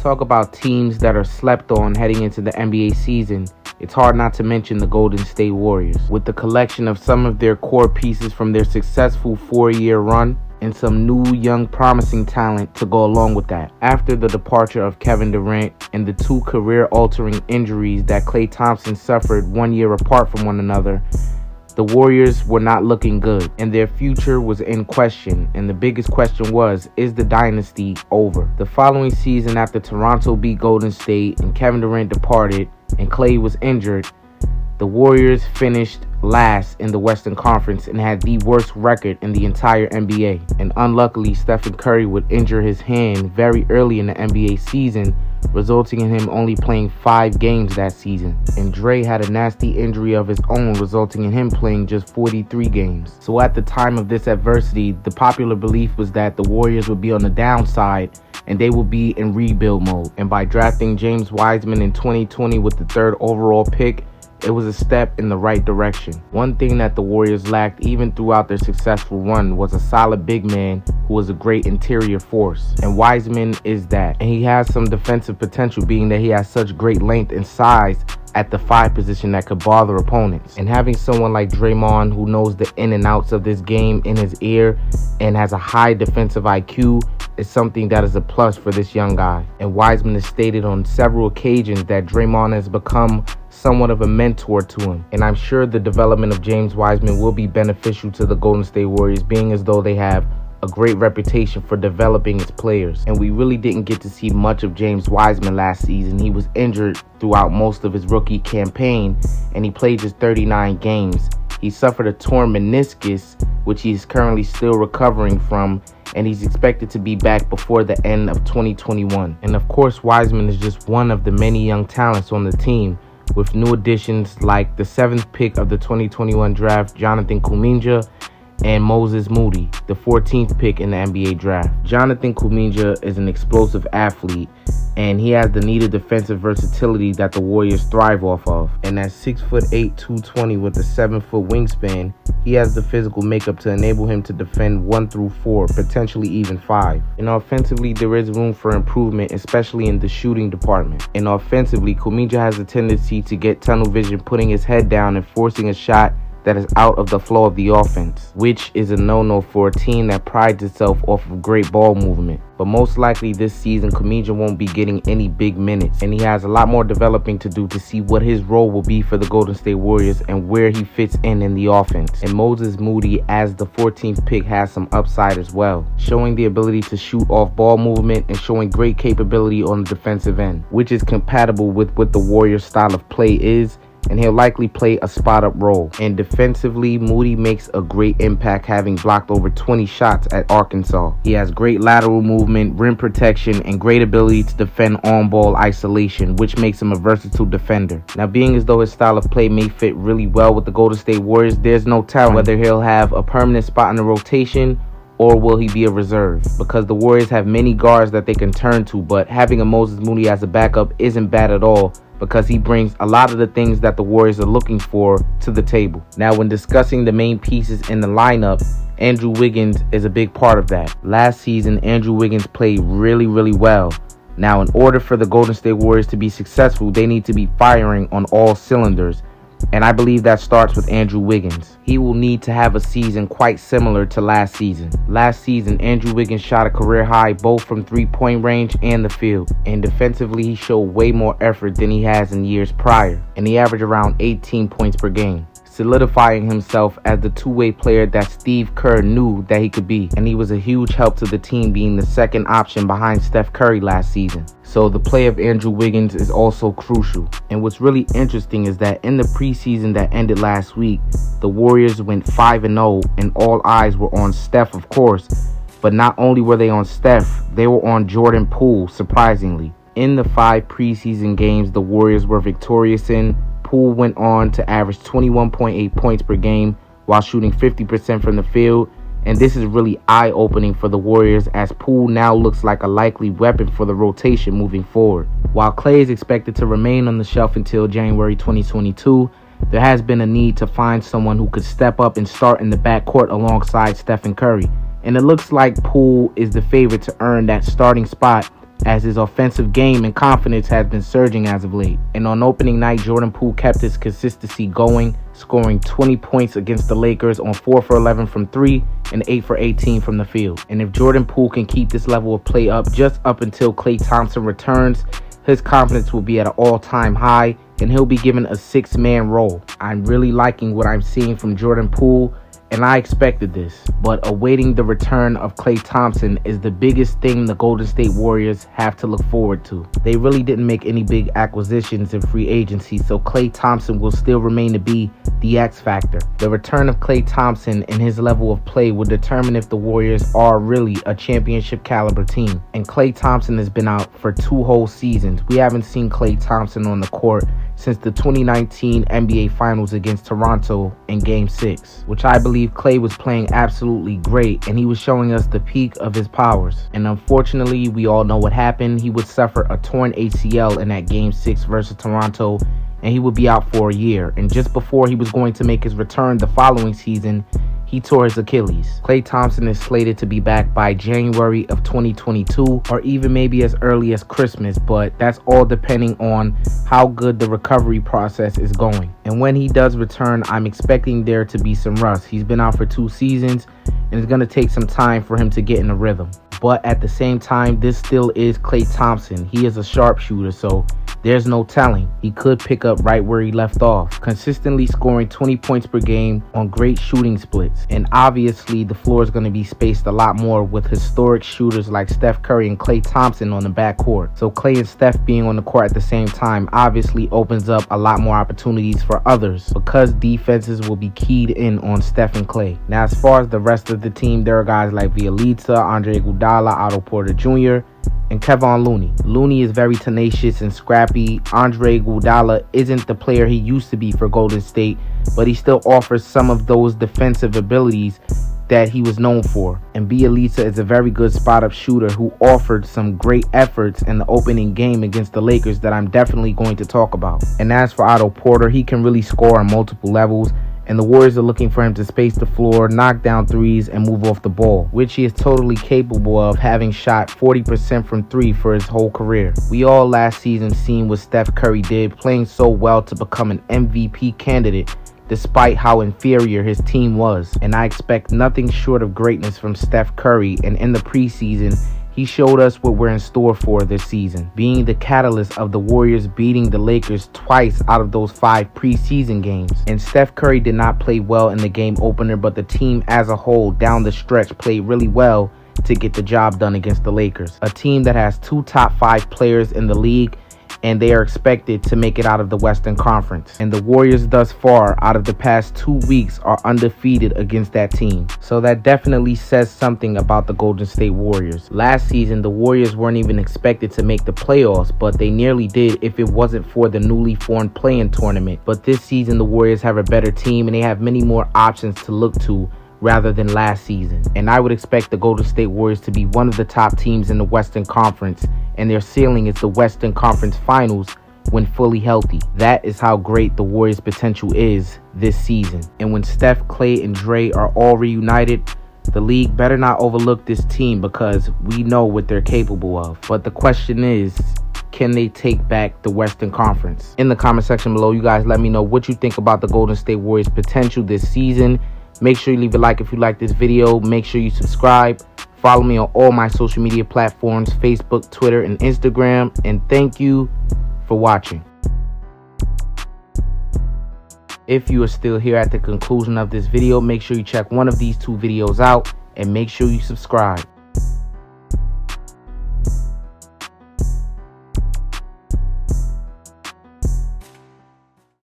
talk about teams that are slept on heading into the NBA season, it's hard not to mention the Golden State Warriors. With the collection of some of their core pieces from their successful 4-year run and some new, young, promising talent to go along with that. After the departure of Kevin Durant and the two career-altering injuries that Klay Thompson suffered 1 year apart from one another, the Warriors were not looking good, and their future was in question, and the biggest question was, is the dynasty over? The following season, after Toronto beat Golden State and Kevin Durant departed and Klay was injured, the Warriors finished last in the Western Conference and had the worst record in the entire NBA. And unluckily, Steph Curry would injure his hand very early in the NBA season, resulting in him only playing 5 games that season. And Dre had a nasty injury of his own, resulting in him playing just 43 games. So at the time of this adversity, the popular belief was that the Warriors would be on the downside and they will be in rebuild mode. And by drafting James Wiseman in 2020 with the 3rd overall pick, it was a step in the right direction. One thing that the Warriors lacked even throughout their successful run was a solid big man who was a great interior force. And Wiseman is that. And he has some defensive potential, being that he has such great length and size at the 5 position that could bother opponents. And having someone like Draymond who knows the in and outs of this game in his ear and has a high defensive IQ is something that is a plus for this young guy. And Wiseman has stated on several occasions that Draymond has become somewhat of a mentor to him. And I'm sure the development of James Wiseman will be beneficial to the Golden State Warriors, being as though they have a great reputation for developing its players. And we really didn't get to see much of James Wiseman last season. He was injured throughout most of his rookie campaign, and he played just 39 games. He suffered a torn meniscus, which he is currently still recovering from, and he's expected to be back before the end of 2021. And of course, Wiseman is just one of the many young talents on the team, with new additions like the 7th pick of the 2021 draft, Jonathan Kuminga, and Moses Moody, the 14th pick in the NBA draft. Jonathan Kuminga is an explosive athlete, and he has the needed defensive versatility that the Warriors thrive off of. And at 6'8", 220 with a 7-foot wingspan, he has the physical makeup to enable him to defend 1 through 4, potentially even 5. And offensively, there is room for improvement, especially in the shooting department. And offensively, Kuminga has a tendency to get tunnel vision, putting his head down and forcing a shot that is out of the flow of the offense, which is a no-no for a team that prides itself off of great ball movement. But most likely this season, Kuminga won't be getting any big minutes, and he has a lot more developing to do to see what his role will be for the Golden State Warriors and where he fits in the offense. And Moses Moody, as the 14th pick, has some upside as well, showing the ability to shoot off ball movement and showing great capability on the defensive end, which is compatible with what the Warriors' style of play is, and he'll likely play a spot-up role. And defensively, Moody makes a great impact, having blocked over 20 shots at Arkansas. He has great lateral movement, rim protection, and great ability to defend on-ball isolation, which makes him a versatile defender. Now, being as though his style of play may fit really well with the Golden State Warriors, there's no telling whether he'll have a permanent spot in the rotation or will he be a reserve, because the Warriors have many guards that they can turn to, but having a Moses Moody as a backup isn't bad at all, because he brings a lot of the things that the Warriors are looking for to the table. Now, when discussing the main pieces in the lineup, Andrew Wiggins is a big part of that. Last season, Andrew Wiggins played really well. Now, in order for the Golden State Warriors to be successful, they need to be firing on all cylinders. And I believe that starts with Andrew Wiggins. He will need to have a season quite similar to last season. Last season, Andrew Wiggins shot a career high both from 3-point range and the field. And defensively, he showed way more effort than he has in years prior. And he averaged around 18 points per game, solidifying himself as the two-way player that Steve Kerr knew that he could be. And he was a huge help to the team, being the second option behind Steph Curry last season. So the play of Andrew Wiggins is also crucial. And what's really interesting is that in the preseason that ended last week, the Warriors went 5-0 and all eyes were on Steph, of course. But not only were they on Steph, they were on Jordan Poole, surprisingly. In the 5 preseason games the Warriors were victorious in, Poole went on to average 21.8 points per game while shooting 50% from the field. And this is really eye-opening for the Warriors, as Poole now looks like a likely weapon for the rotation moving forward. While Klay is expected to remain on the shelf until January 2022, there has been a need to find someone who could step up and start in the backcourt alongside Steph Curry. And it looks like Poole is the favorite to earn that starting spot as his offensive game and confidence has been surging as of late. And on opening night, Jordan Poole kept his consistency going, scoring 20 points against the Lakers on 4 for 11 from 3 and 8 for 18 from the field. And if Jordan Poole can keep this level of play up just up until Klay Thompson returns, his confidence will be at an all-time high and he'll be given a 6-man role. I'm really liking what I'm seeing from Jordan Poole, and I expected this, but awaiting the return of Klay Thompson is the biggest thing the Golden State Warriors have to look forward to. They really didn't make any big acquisitions in free agency, so Klay Thompson will still remain to be the X factor. The return of Klay Thompson and his level of play will determine if the Warriors are really a championship caliber team. And Klay Thompson has been out for 2 whole seasons. We haven't seen Klay Thompson on the court since the 2019 NBA Finals against Toronto in Game 6, which I believe Klay was playing absolutely great and he was showing us the peak of his powers. And unfortunately, we all know what happened. He would suffer a torn ACL in that Game 6 versus Toronto, and he would be out for a year. And just before he was going to make his return the following season, he tore his Achilles. Klay Thompson is slated to be back by January of 2022 or even maybe as early as Christmas, but that's all depending on how good the recovery process is going. And when he does return, I'm expecting there to be some rust. He's been out for 2 seasons and it's going to take some time for him to get in a rhythm. But at the same time, this still is Klay Thompson. He is a sharpshooter, so there's no telling. He could pick up right where he left off, consistently scoring 20 points per game on great shooting splits. And obviously, the floor is going to be spaced a lot more with historic shooters like Steph Curry and Klay Thompson on the backcourt. So Klay and Steph being on the court at the same time obviously opens up a lot more opportunities for others because defenses will be keyed in on Steph and Klay. Now, as far as the rest of the team, there are guys like Bielitsa, Andre Iguodala, Otto Porter Jr., and Kevon Looney. Looney is very tenacious and scrappy. Andre Iguodala isn't the player he used to be for Golden State, but he still offers some of those defensive abilities that he was known for. And Bielitsa is a very good spot-up shooter who offered some great efforts in the opening game against the Lakers that I'm definitely going to talk about. And as for Otto Porter, he can really score on multiple levels, and the Warriors are looking for him to space the floor, knock down threes, and move off the ball, which he is totally capable of, having shot 40% from 3 for his whole career. We all last season seen what Steph Curry did, playing so well to become an MVP candidate despite how inferior his team was. And I expect nothing short of greatness from Steph Curry, and in the preseason, he showed us what we're in store for this season, being the catalyst of the Warriors beating the Lakers twice out of those 5 preseason games. And Steph Curry did not play well in the game opener, but the team as a whole down the stretch played really well to get the job done against the Lakers, a team that has 2 top 5 players in the league, and they are expected to make it out of the Western Conference. And the Warriors thus far, out of the past 2 weeks, are undefeated against that team. So that definitely says something about the Golden State Warriors. Last season, the Warriors weren't even expected to make the playoffs, but they nearly did if it wasn't for the newly formed play-in tournament. But this season, the Warriors have a better team and they have many more options to look to rather than last season. And I would expect the Golden State Warriors to be one of the top teams in the Western Conference, and their ceiling is the Western Conference Finals when fully healthy. That is how great the Warriors' potential is this season. And when Steph, Klay, and Dre are all reunited, the league better not overlook this team because we know what they're capable of. But the question is, can they take back the Western Conference? In the comment section below, you guys let me know what you think about the Golden State Warriors' potential this season. Make sure you leave a like if you like this video. Make sure you subscribe. Follow me on all my social media platforms, Facebook, Twitter, and Instagram. And thank you for watching. If you are still here at the conclusion of this video, make sure you check one of these 2 videos out and make sure you subscribe.